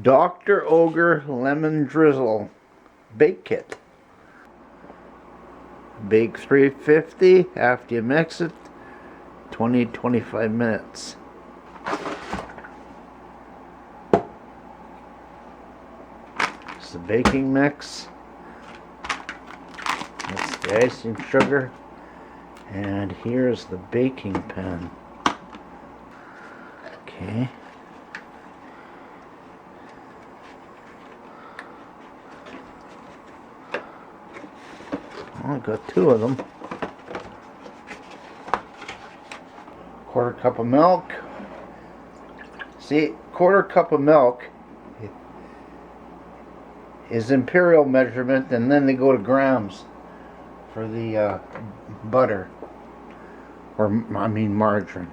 Dr. Oetker Lemon Drizzle Bake Kit. Bake 350 after you mix it, 20-25 minutes. It's the baking mix. That's the icing sugar. And here's the baking pan. Okay. I got two of them. Quarter cup of milk. See, quarter cup of milk is imperial measurement, and then they go to grams for the butter, or I mean margarine.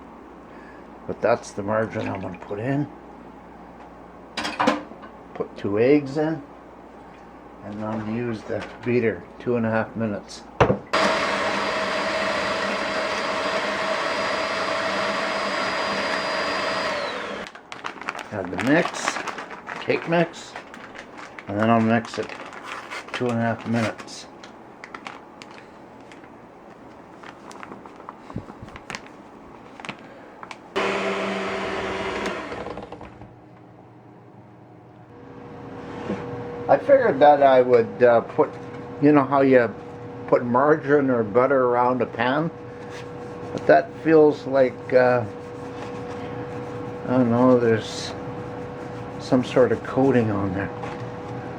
But that's the margarine I'm going to put in. Put 2 eggs in. And I'm going to use the beater, 2.5 minutes. Add the mix, cake mix, and then I'll mix it 2.5 minutes. I figured that I would put, you know how you put margarine or butter around a pan? But that feels like, I don't know, there's some sort of coating on there.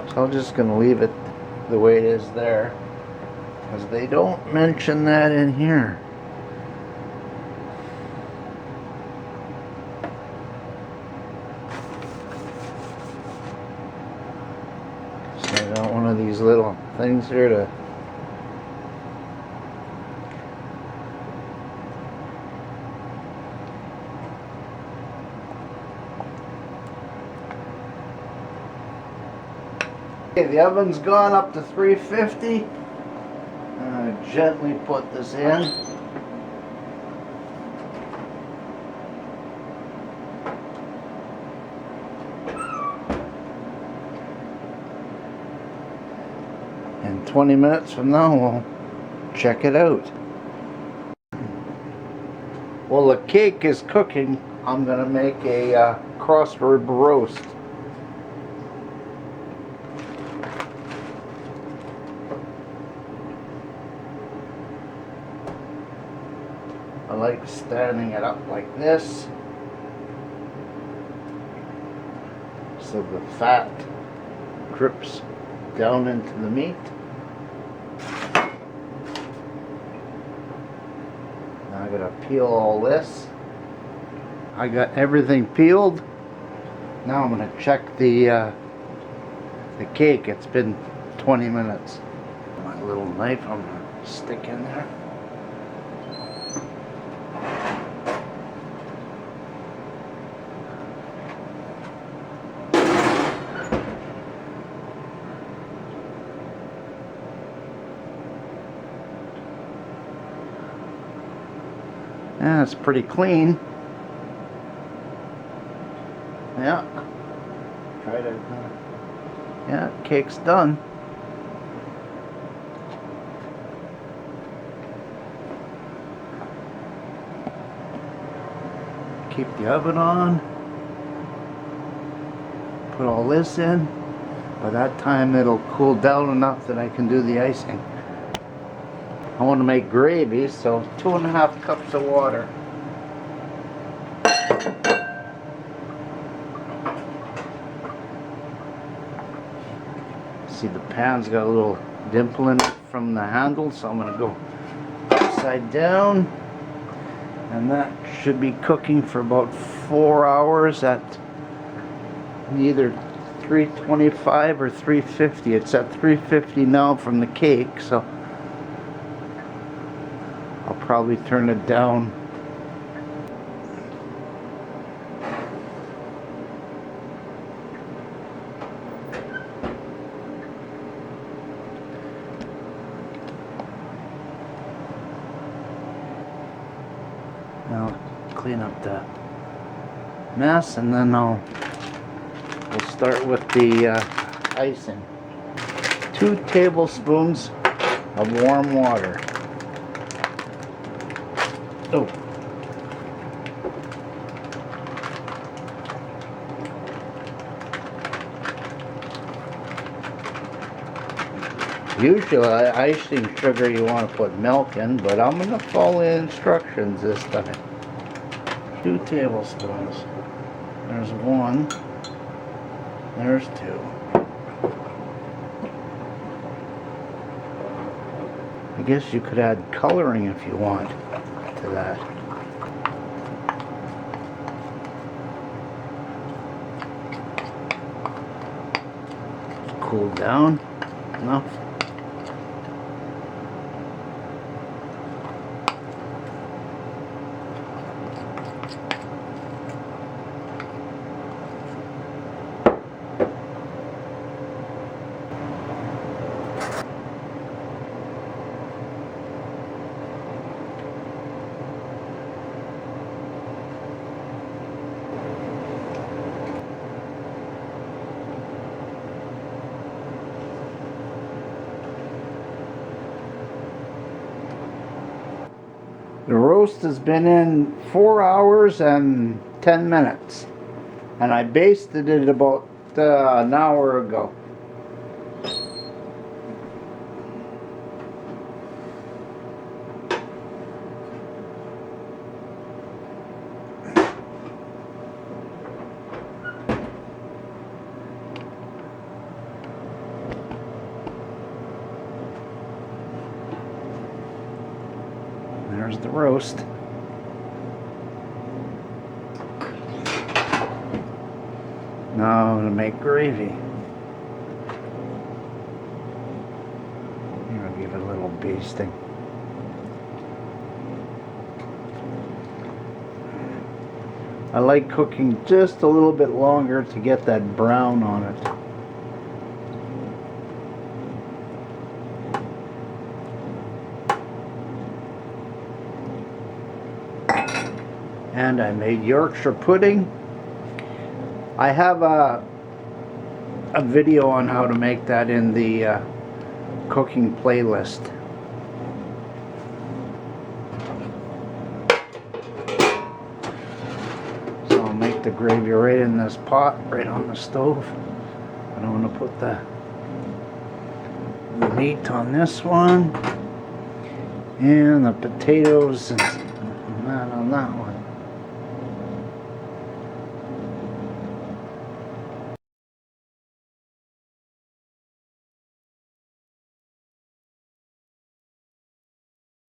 So I'm just going to leave it the way it is there, because they don't mention that in here. I got one of these little things here to okay, the oven's gone up to 350. Gently put this in. And 20 minutes from now, we'll check it out. While the cake is cooking, I'm going to make a crossword roast. I like standing it up like this, so the fat drips down into the meat. Now I gotta peel all this. I got everything peeled. Now I'm gonna check the cake. It's been 20 minutes. My little knife I'm gonna stick in there. Yeah, it's pretty clean. Yeah. Try to. Yeah, cake's done. Keep the oven on. Put all this in. By that time it'll cool down enough that I can do the icing. I want to make gravy, so 2.5 cups of water. See, the pan's got a little dimple in it from the handle, so I'm going to go upside down. And that should be cooking for about 4 hours at either 325 or 350. It's at 350 now from the cake, so I'll probably turn it down. Now clean up the mess, and then I'll We'll start with the icing. 2 tablespoons of warm water. Oh. Usually icing sugar you want to put milk in, but I'm going to follow the instructions this time. 2 tablespoons. There's 1. There's 2. I guess you could add coloring if you want to that. Cool down enough. The roast has been in 4 hours and 10 minutes, and I basted it about an hour ago. There's the roast. Now I'm going to make gravy. I'm going to give it a little basting. I like cooking just a little bit longer to get that brown on it. And I made Yorkshire pudding. I have a video on how to make that in the cooking playlist. So I'll make the gravy right in this pot, right on the stove. And I'm going to put the meat on this one, and the potatoes and that on that one.